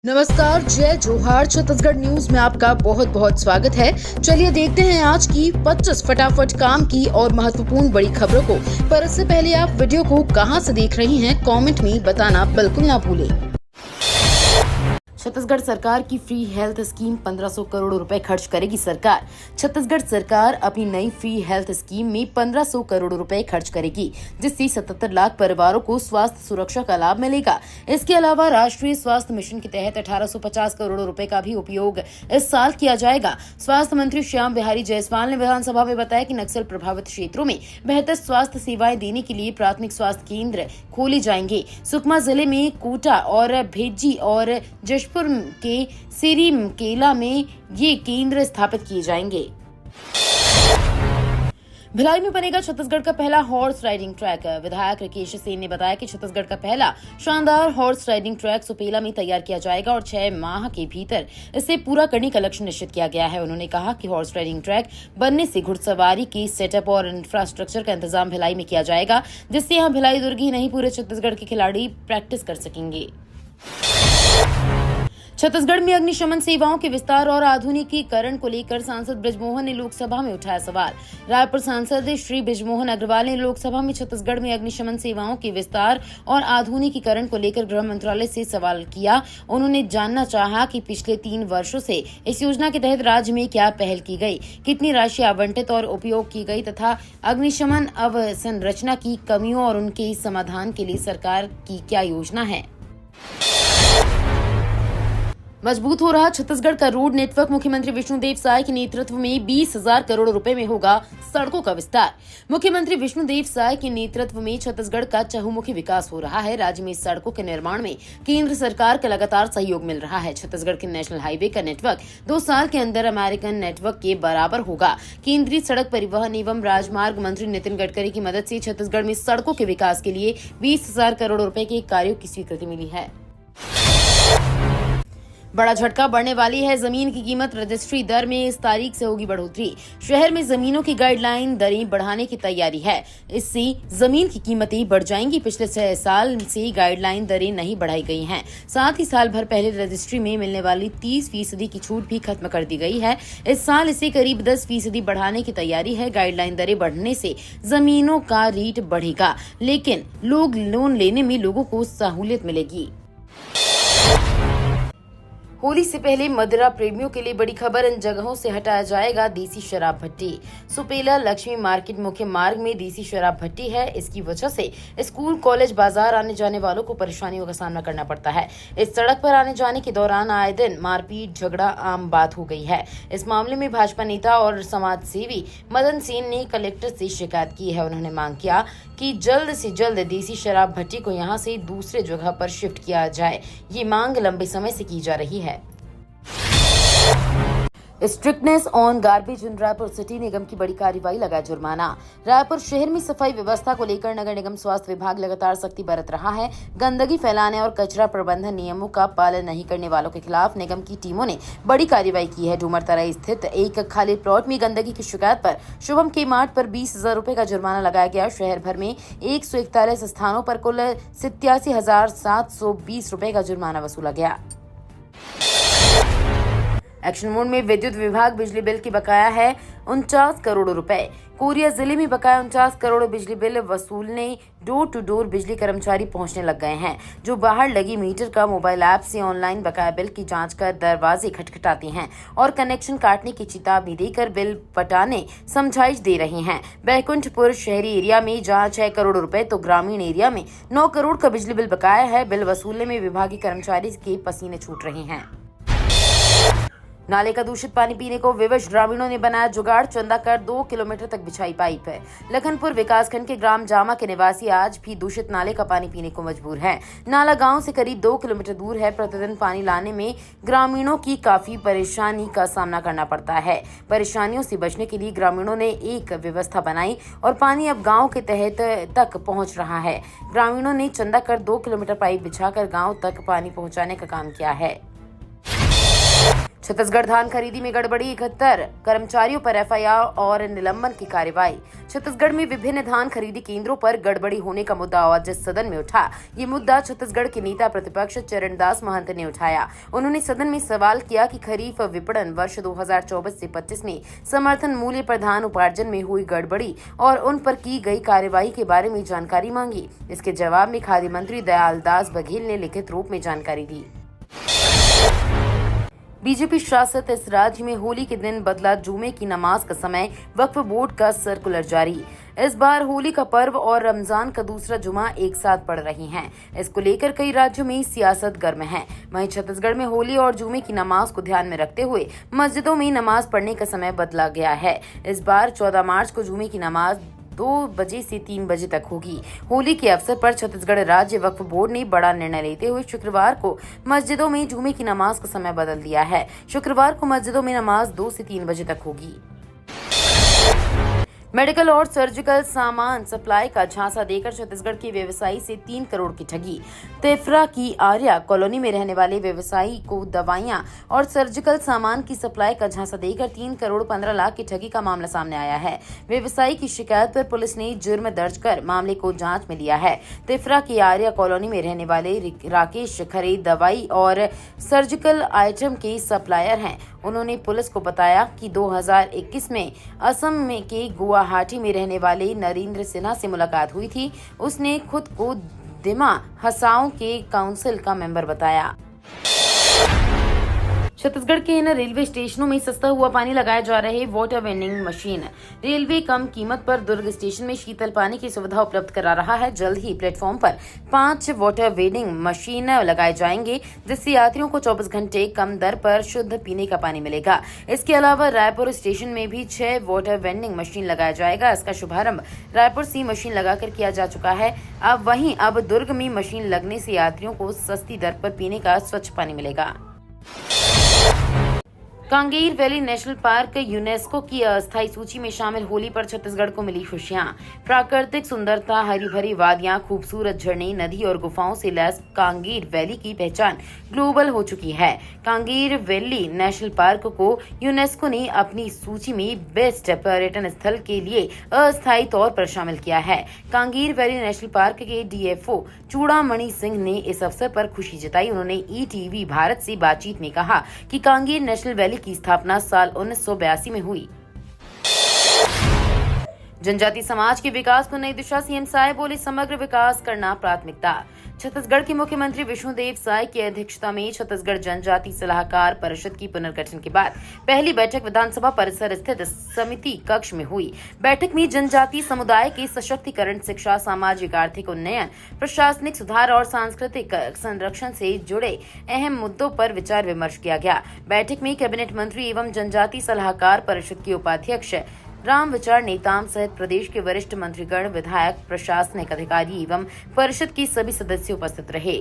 नमस्कार, जय जोहार। छत्तीसगढ़ न्यूज में आपका बहुत बहुत स्वागत है। चलिए देखते हैं आज की 25 फटाफट काम की और महत्वपूर्ण बड़ी खबरों को। पर इससे पहले आप वीडियो को कहां से देख रही हैं, कमेंट में बताना बिल्कुल ना भूलें। छत्तीसगढ़ सरकार की फ्री हेल्थ स्कीम 1500 करोड़ रुपए खर्च करेगी सरकार। छत्तीसगढ़ सरकार अपनी नई फ्री हेल्थ स्कीम में 1500 करोड़ रुपए खर्च करेगी, जिससे 77 लाख परिवारों को स्वास्थ्य सुरक्षा का लाभ मिलेगा। इसके अलावा राष्ट्रीय स्वास्थ्य मिशन के तहत 1850 करोड़ रुपए का भी उपयोग इस साल किया जाएगा। स्वास्थ्य मंत्री श्याम बिहारी जायसवाल ने विधानसभा में बताया कि नक्सल प्रभावित क्षेत्रों में बेहतर स्वास्थ्य सेवाएं देने के लिए प्राथमिक स्वास्थ्य केंद्र खोले जाएंगे। सुकमा जिले में कोटा और भेज्जी और जशपुर के सिरीमकेला में ये केंद्र स्थापित किए जाएंगे। भिलाई में बनेगा छत्तीसगढ़ का पहला हॉर्स राइडिंग ट्रैक। विधायक राकेश सेन ने बताया कि छत्तीसगढ़ का पहला शानदार हॉर्स राइडिंग ट्रैक सुपेला में तैयार किया जाएगा और 6 माह के भीतर इसे पूरा करने का लक्ष्य निश्चित किया गया है। उन्होंने कहा कि हॉर्स राइडिंग ट्रैक बनने से घुड़सवारी के सेटअप और इंफ्रास्ट्रक्चर का इंतजाम भिलाई में किया जाएगा, जिससे यहाँ भिलाई दुर्ग ही नहीं पूरे छत्तीसगढ़ के खिलाड़ी प्रैक्टिस कर सकेंगे। छत्तीसगढ़ में अग्निशमन सेवाओं के विस्तार और आधुनिकीकरण को लेकर सांसद बृजमोहन ने लोकसभा में उठाया सवाल। रायपुर सांसद श्री बृजमोहन अग्रवाल ने लोकसभा में छत्तीसगढ़ में अग्निशमन सेवाओं के विस्तार और आधुनिकीकरण को लेकर गृह मंत्रालय से सवाल किया। उन्होंने जानना चाहा कि पिछले 3 वर्षों से इस योजना के तहत राज्य में क्या पहल की गई, कितनी राशि आवंटित और उपयोग की गई तथा अग्निशमन अवसंरचना की कमियों और उनके समाधान के लिए सरकार की क्या योजना है। मजबूत हो रहा छत्तीसगढ़ का रोड नेटवर्क। मुख्यमंत्री विष्णुदेव साय के नेतृत्व में 20,000 करोड़ रुपए में होगा सड़कों का विस्तार। मुख्यमंत्री विष्णुदेव साय के नेतृत्व में छत्तीसगढ़ का चहुमुखी विकास हो रहा है। राज्य में सड़कों के निर्माण में केंद्र सरकार का लगातार सहयोग मिल रहा है। छत्तीसगढ़ के नेशनल हाईवे का नेटवर्क 2 साल के अंदर अमेरिकन नेटवर्क के बराबर होगा। केंद्रीय सड़क परिवहन एवं राजमार्ग मंत्री नितिन गडकरी की मदद से छत्तीसगढ़ में सड़कों के विकास के लिए 20,000 करोड़ रुपए के कार्यों की स्वीकृति मिली है। बड़ा झटका, बढ़ने वाली है जमीन की कीमत। रजिस्ट्री दर में इस तारीख से होगी बढ़ोतरी। शहर में जमीनों की गाइडलाइन दरें बढ़ाने की तैयारी है। इससे जमीन की कीमतें बढ़ जाएंगी। पिछले 6 साल से गाइडलाइन दरें नहीं बढ़ाई गई हैं। साथ ही साल भर पहले रजिस्ट्री में मिलने वाली 30% की छूट भी खत्म कर दी गई है। इस साल इसे करीब 10% बढ़ाने की तैयारी है। गाइडलाइन दरें बढ़ने से जमीनों का रेट बढ़ेगा, लेकिन लोन लेने में लोगों को सहूलियत मिलेगी। होली से पहले मदिरा प्रेमियों के लिए बड़ी खबर। इन जगहों से हटाया जाएगा देसी शराब भट्टी। सुपेला लक्ष्मी मार्केट मुख्य मार्ग में देसी शराब भट्टी है। इसकी वजह से स्कूल, कॉलेज, बाजार आने जाने वालों को परेशानियों का सामना करना पड़ता है। इस सड़क पर आने जाने के दौरान आए दिन मारपीट झगड़ा आम बात हो गई है। इस मामले में भाजपा नेता और समाज सेवी मदन सेन ने कलेक्टर से शिकायत की है। उन्होंने मांग किया कि जल्द से जल्द देसी शराब भट्टी को यहां से दूसरे जगह पर शिफ्ट किया जाए। ये मांग लंबे समय से की जा रही है। Strictness on garbage in Raipur city, निगम की बड़ी कार्रवाई, लगा जुर्माना। रायपुर शहर में सफाई व्यवस्था को लेकर नगर निगम स्वास्थ्य विभाग लगातार सख्ती बरत रहा है। गंदगी फैलाने और कचरा प्रबंधन नियमों का पालन नहीं करने वालों के खिलाफ निगम की टीमों ने बड़ी कार्रवाई की है। डूमरतराई स्थित एक खाली प्लॉट में गंदगी की शिकायत पर शुभम के मार्ट पर 20,000 रुपए का जुर्माना लगाया गया। शहर भर में 141 स्थानों पर कुल 87,720 रुपए का जुर्माना वसूला गया। एक्शन मोड में विद्युत विभाग बिजली बिल की बकाया है 49 करोड़ रुपए। कोरिया जिले में बकाया 49 करोड़ बिजली बिल वसूलने डोर टू डोर बिजली कर्मचारी पहुंचने लग गए हैं, जो बाहर लगी मीटर का मोबाइल ऐप से ऑनलाइन बकाया बिल की जांच कर दरवाजे खटखटाते हैं और कनेक्शन काटने की चेतावनी देकर बिल पटाने समझाइश दे रहे हैं। बैकुंठपुर शहरी एरिया में जहां 6 करोड़ रुपए तो ग्रामीण एरिया में 9 करोड़ का बिजली बिल बकाया है। बिल वसूलने में विभागीय कर्मचारी के पसीने छूट रहे हैं। नाले का दूषित पानी पीने को विवश ग्रामीणों ने बनाया जुगाड़। चंदा कर 2 किलोमीटर तक बिछाई पाइप है। लखनपुर विकासखंड के ग्राम जामा के निवासी आज भी दूषित नाले का पानी पीने को मजबूर हैं। नाला गांव से करीब 2 किलोमीटर दूर है। प्रतिदिन पानी लाने में ग्रामीणों की काफी परेशानी का सामना करना पड़ता है। परेशानियों से बचने के लिए ग्रामीणों ने एक व्यवस्था बनाई और पानी अब गाँव के तहत तक पहुँच रहा है। ग्रामीणों ने चंदा कर 2 किलोमीटर पाइप बिछाकर गाँव तक पानी पहुँचाने का काम किया है। छत्तीसगढ़ धान खरीदी में गड़बड़ी, 71 कर्मचारियों पर एफआईआर और निलंबन की कार्रवाई। छत्तीसगढ़ में विभिन्न धान खरीदी केंद्रों पर गड़बड़ी होने का मुद्दा आज सदन में उठा। ये मुद्दा छत्तीसगढ़ के नेता प्रतिपक्ष चरणदास महंत ने उठाया। उन्होंने सदन में सवाल किया कि खरीफ विपणन वर्ष 2024 से 25 में समर्थन मूल्य पर धान उपार्जन में हुई गड़बड़ी और उन पर की गई कार्रवाई के बारे में जानकारी मांगी। इसके जवाब में खाद्य मंत्री दयालदास बघेल ने लिखित रूप में जानकारी दी। बीजेपी शासित इस राज्य में होली के दिन बदला जुमे की नमाज का समय, वक्फ बोर्ड का सर्कुलर जारी। इस बार होली का पर्व और रमजान का दूसरा जुमा एक साथ पड़ रही हैं। इसको लेकर कई राज्यों में सियासत गर्म है। वहीं छत्तीसगढ़ में होली और जुमे की नमाज को ध्यान में रखते हुए मस्जिदों में नमाज पढ़ने का समय बदला गया है। इस बार 14 मार्च को जुमे की नमाज 2 बजे से 3 बजे तक होगी। होली के अवसर पर छत्तीसगढ़ राज्य वक्फ बोर्ड ने बड़ा निर्णय लेते हुए शुक्रवार को मस्जिदों में जुमे की नमाज का समय बदल दिया है। शुक्रवार को मस्जिदों में नमाज 2 से 3 बजे तक होगी। मेडिकल और सर्जिकल सामान सप्लाई का झांसा देकर छत्तीसगढ़ के व्यवसायी से 3 करोड़ की ठगी। तेफरा की आर्या कॉलोनी में रहने वाले व्यवसायी को दवाइयां और सर्जिकल सामान की सप्लाई का झांसा देकर 3 करोड़ 15 लाख की ठगी का मामला सामने आया है। व्यवसायी की शिकायत पर पुलिस ने जुर्म दर्ज कर मामले को जांच में लिया है। तेफरा की आर्या कॉलोनी में रहने वाले राकेश खरे दवाई और सर्जिकल आइटम के सप्लायर हैं। उन्होंने पुलिस को बताया कि 2021 में असम में के गुवाहाटी में रहने वाले नरेंद्र सिन्हा से मुलाकात हुई थी। उसने खुद को दिमा हसाओं के काउंसिल का मेंबर बताया। छत्तीसगढ़ के इन रेलवे स्टेशनों में सस्ता हुआ पानी लगाए जा रहे वाटर वेंडिंग मशीन। रेलवे कम कीमत पर दुर्ग स्टेशन में शीतल पानी की सुविधा उपलब्ध करा रहा है। जल्द ही प्लेटफॉर्म पर 5 वाटर वेंडिंग मशीन लगाए जाएंगे, जिससे यात्रियों को 24 घंटे कम दर पर शुद्ध पीने का पानी मिलेगा। इसके अलावा रायपुर स्टेशन में भी 6 वाटर वेंडिंग मशीन लगाया जाएगा। इसका शुभारंभ रायपुर से मशीन लगाकर किया जा चुका है। अब दुर्ग में मशीन लगने से यात्रियों को सस्ती दर पर पीने का स्वच्छ पानी मिलेगा। Kanger valley national park UNESCO की अस्थायी सूची में शामिल होली पर छत्तीसगढ़ को मिली खुशियां। प्राकृतिक सुंदरता, हरी भरी वादियां, खूबसूरत झरने, नदी और गुफाओं से लैस कांगेर वैली की पहचान ग्लोबल हो चुकी है। कांगेर वैली नेशनल पार्क को यूनेस्को ने अपनी सूची में बेस्ट पर्यटन स्थल के लिए अस्थायी तौर पर शामिल किया है। कांगेर वैली नेशनल पार्क के डीएफओ चूड़ामणि सिंह ने इस अवसर पर खुशी जताई। उन्होंने ईटीवी भारत से बातचीत में कहा कि कांगेर नेशनल वैली की स्थापना साल 1982 में हुई। जनजाति समाज के विकास को नई दिशा, सीएम साय बोले समग्र विकास करना प्राथमिकता। छत्तीसगढ़ के मुख्यमंत्री विष्णुदेव साय की अध्यक्षता में छत्तीसगढ़ जनजाति सलाहकार परिषद की पुनर्गठन के बाद पहली बैठक विधानसभा परिसर स्थित समिति कक्ष में हुई। बैठक में जनजाति समुदाय के सशक्तिकरण, शिक्षा, सामाजिक आर्थिक उन्नयन, प्रशासनिक सुधार और सांस्कृतिक संरक्षण से जुड़े अहम मुद्दों पर विचार विमर्श किया गया। बैठक में कैबिनेट मंत्री एवं जनजाति सलाहकार परिषद के उपाध्यक्ष राम विचार नेताम सहित प्रदेश के वरिष्ठ मंत्रीगण, विधायक, प्रशासनिक अधिकारी एवं परिषद के सभी सदस्य उपस्थित रहे।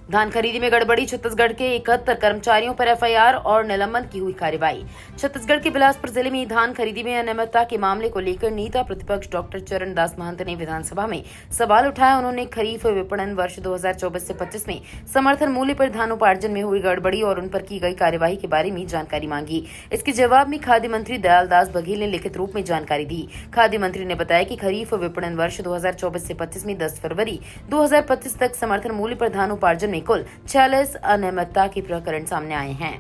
धान खरीदी में गड़बड़ी, छत्तीसगढ़ के 71 कर्मचारियों पर एफआईआर और निलंबन की हुई कार्रवाई। छत्तीसगढ़ के बिलासपुर जिले में धान खरीदी में अनियमितता के मामले को लेकर नेता प्रतिपक्ष डॉक्टर चरणदास महंत ने विधानसभा में सवाल उठाया। उन्होंने खरीफ विपणन वर्ष 2024 से 25 में समर्थन मूल्य पर धान उपार्जन में हुई गड़बड़ी और उन पर की गई कार्यवाही के बारे में जानकारी मांगी। इसके जवाब में खाद्य मंत्री दयालदास बघेल ने लिखित रूप में जानकारी दी। खाद्य मंत्री ने बताया कि खरीफ विपणन वर्ष 2024 से 25 में 10 फरवरी 2025 तक समर्थन मूल्य पर धान उपार्जन कुल 46 अनियमितता के प्रकरण सामने आए हैं।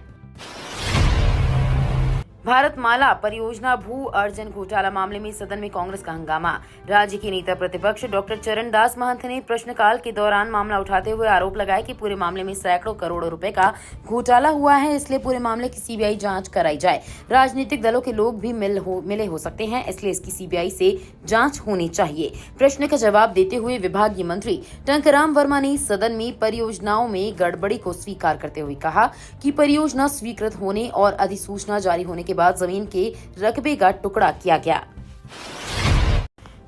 भारतमाला परियोजना भू अर्जन घोटाला मामले में सदन में कांग्रेस का हंगामा। राज्य के नेता प्रतिपक्ष डॉक्टर चरणदास महंत ने प्रश्नकाल के दौरान मामला उठाते हुए आरोप लगाया कि पूरे मामले में सैकड़ों करोड़ रुपए का घोटाला हुआ है, इसलिए पूरे मामले की सीबीआई जांच कराई जाए। राजनीतिक दलों के लोग भी मिले हो सकते हैं, इसलिए इसकी सीबीआई से जांच होनी चाहिए। प्रश्न का जवाब देते हुए विभागीय मंत्री टंकराम वर्मा ने सदन में परियोजनाओं में गड़बड़ी को स्वीकार करते हुए कहा कि परियोजना स्वीकृत होने और अधिसूचना जारी होने के बाद जमीन के रकबे का टुकड़ा किया गया।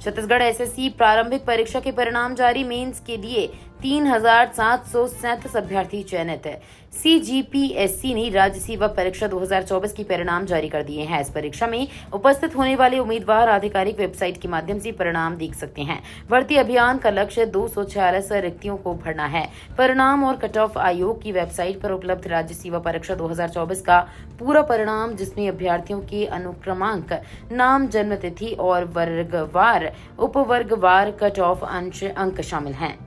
छत्तीसगढ़ एसएससी प्रारंभिक परीक्षा के परिणाम जारी। मेंस के लिए 3,737 अभ्यर्थी चयनित है। CGPSC ने राज्य सेवा परीक्षा 2024 की परिणाम जारी कर दिए हैं। इस परीक्षा में उपस्थित होने वाले उम्मीदवार आधिकारिक वेबसाइट के माध्यम से परिणाम देख सकते हैं। भर्ती अभियान का लक्ष्य 246 रिक्तियों को भरना है। परिणाम और कट ऑफ आयोग की वेबसाइट पर उपलब्ध राज्य सेवा परीक्षा 2024 का पूरा परिणाम, जिसमें अभ्यर्थियों के अनुक्रमांक, नाम, जन्म तिथि और वर्गवार उपवर्गवार कट ऑफ अंक शामिल हैं।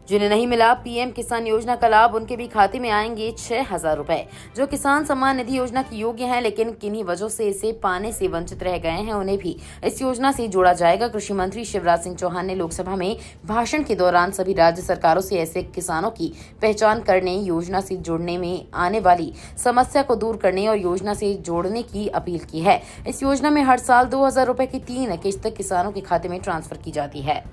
जिन्हें नहीं मिला पीएम किसान योजना का लाभ, उनके भी खाते में आएंगे 6,000 रुपए। जो किसान सम्मान निधि योजना के योग्य हैं लेकिन किन्हीं वजहों से इसे पाने से वंचित रह गए हैं, उन्हें भी इस योजना से जोड़ा जाएगा। कृषि मंत्री शिवराज सिंह चौहान ने लोकसभा में भाषण के दौरान सभी राज्य सरकारों से ऐसे किसानों की पहचान करने, योजना से जुड़ने में आने वाली समस्या को दूर करने और योजना से जोड़ने की अपील की है। इस योजना में हर साल 2,000 रुपए की 3 किस्त किसानों के खाते में ट्रांसफर की जाती है।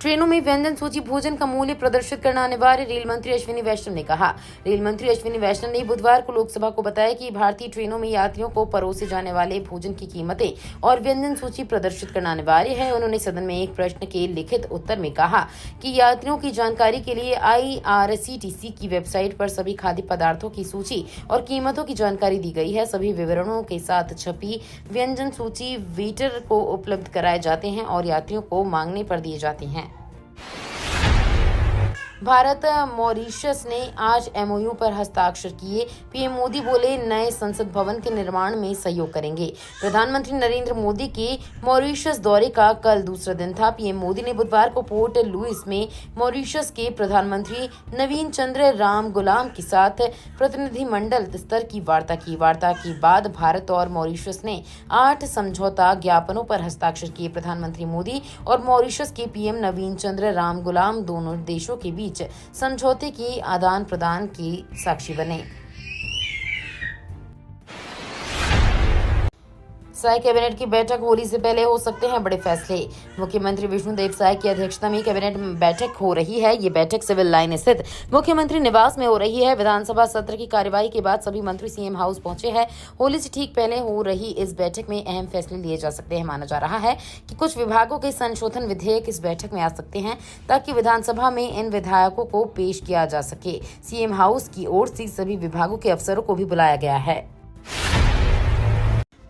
ट्रेनों में व्यंजन सूची भोजन का मूल्य प्रदर्शित करना अनिवार्य, रेल मंत्री अश्विनी वैष्णव ने कहा। रेल मंत्री अश्विनी वैष्णव ने बुधवार को लोकसभा को बताया कि भारतीय ट्रेनों में यात्रियों को परोसे जाने वाले भोजन की कीमतें और व्यंजन सूची प्रदर्शित करना अनिवार्य है। उन्होंने सदन में एक प्रश्न के लिखित उत्तर में कहा कि यात्रियों की जानकारी के लिए IRCTC की वेबसाइट पर सभी खाद्य पदार्थों की सूची और कीमतों की जानकारी दी गई है। सभी विवरणों के साथ छपी व्यंजन सूची वेटर को उपलब्ध कराए जाते हैं और यात्रियों को मांगने पर दिए जाते हैं। भारत मॉरिशस ने आज MOU पर हस्ताक्षर किए। पीएम मोदी बोले नए संसद भवन के निर्माण में सहयोग करेंगे। प्रधानमंत्री नरेंद्र मोदी के मॉरिशस दौरे का कल दूसरा दिन था। पीएम मोदी ने बुधवार को पोर्ट लुइस में मॉरिशस के प्रधानमंत्री नवीन चंद्र रामगुलाम के साथ प्रतिनिधिमंडल स्तर की वार्ता की। वार्ता के बाद भारत और मॉरिशस ने 8 समझौता ज्ञापनों पर हस्ताक्षर किए। प्रधानमंत्री मोदी और मॉरिशस के पीएम नवीन चंद्र रामगुलाम दोनों देशों के बीच समझौते की आदान प्रदान की साक्षी बने। साय कैबिनेट की बैठक, होली से पहले हो सकते हैं बड़े फैसले। मुख्यमंत्री विष्णुदेव साय की अध्यक्षता में कैबिनेट बैठक हो रही है। ये बैठक सिविल लाइन स्थित मुख्यमंत्री निवास में हो रही है। विधानसभा सत्र की कार्यवाही के बाद सभी मंत्री सीएम हाउस पहुंचे हैं। होली से ठीक पहले हो रही इस बैठक में अहम फैसले लिए जा सकते हैं। माना जा रहा है कि कुछ विभागों के संशोधन विधेयक इस बैठक में आ सकते हैं ताकि विधानसभा में इन विधायकों को पेश किया जा सके। सीएम हाउस की ओर से सभी विभागों के अफसरों को भी बुलाया गया है।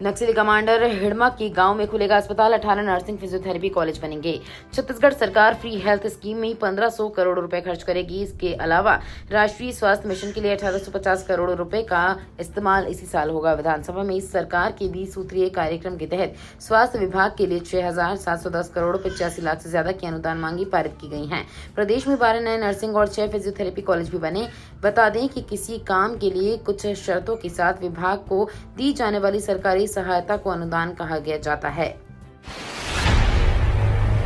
नक्सली कमांडर हिड़मा के गांव में खुलेगा अस्पताल, 18 नर्सिंग फिजियोथेरेपी कॉलेज बनेंगे। छत्तीसगढ़ सरकार फ्री हेल्थ स्कीम में 1500 करोड़ रुपए खर्च करेगी। इसके अलावा राष्ट्रीय स्वास्थ्य मिशन के लिए 1850 करोड़ रुपए का इस्तेमाल इसी साल होगा। विधानसभा में इस सरकार के 20 सूत्रीय कार्यक्रम के तहत स्वास्थ्य विभाग के लिए 6,710 करोड़ 85 लाख से ज्यादा की अनुदान मांगी पारित की गई है। प्रदेश में 12 नए नर्सिंग और 6 फिजियोथेरेपी कॉलेज भी बने। बता दें कि किसी काम के लिए कुछ शर्तों के साथ विभाग को दी जाने वाली सरकारी सहायता को अनुदान कहा गया जाता है।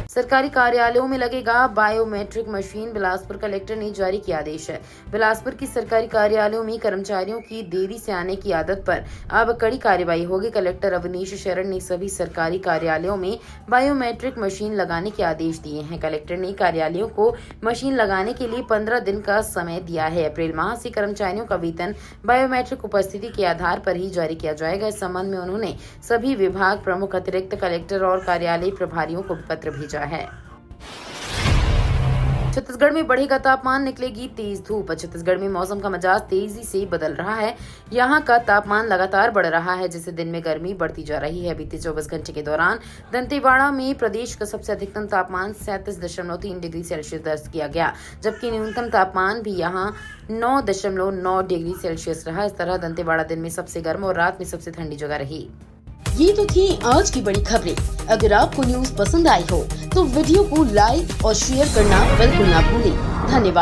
सरकारी कार्यालयों में लगेगा बायोमेट्रिक मशीन, बिलासपुर कलेक्टर ने जारी किया आदेश है। बिलासपुर की सरकारी कार्यालयों में कर्मचारियों की देरी से आने की आदत पर अब कड़ी कार्रवाई होगी। कलेक्टर अवनीश शरण ने सभी सरकारी कार्यालयों में बायोमेट्रिक मशीन लगाने के आदेश दिए हैं। कलेक्टर ने कार्यालयों को मशीन लगाने के लिए 15 दिन का समय दिया है। अप्रैल माह से कर्मचारियों का वेतन बायोमेट्रिक उपस्थिति के आधार पर ही जारी किया जाएगा। इस संबंध में उन्होंने सभी विभाग प्रमुख, अतिरिक्त कलेक्टर और कार्यालय प्रभारियों को पत्र भेजा है। छत्तीसगढ़ में बढ़ेगा तापमान, निकलेगी तेज धूप। छत्तीसगढ़ में मौसम का मिजाज तेजी से बदल रहा है। यहाँ का तापमान लगातार बढ़ रहा है, जिससे दिन में गर्मी बढ़ती जा रही है। बीते 24 घंटे के दौरान दंतेवाड़ा में प्रदेश का सबसे अधिकतम तापमान 37.3 डिग्री सेल्सियस दर्ज किया गया, जबकि न्यूनतम तापमान भी यहाँ 9.9 डिग्री सेल्सियस रहा। इस तरह दंतेवाड़ा दिन में सबसे गर्म और रात में सबसे ठंडी जगह रही। ये तो थी आज की बड़ी खबरें। अगर आपको न्यूज पसंद आई हो तो वीडियो को लाइक और शेयर करना बिल्कुल ना भूलें। धन्यवाद।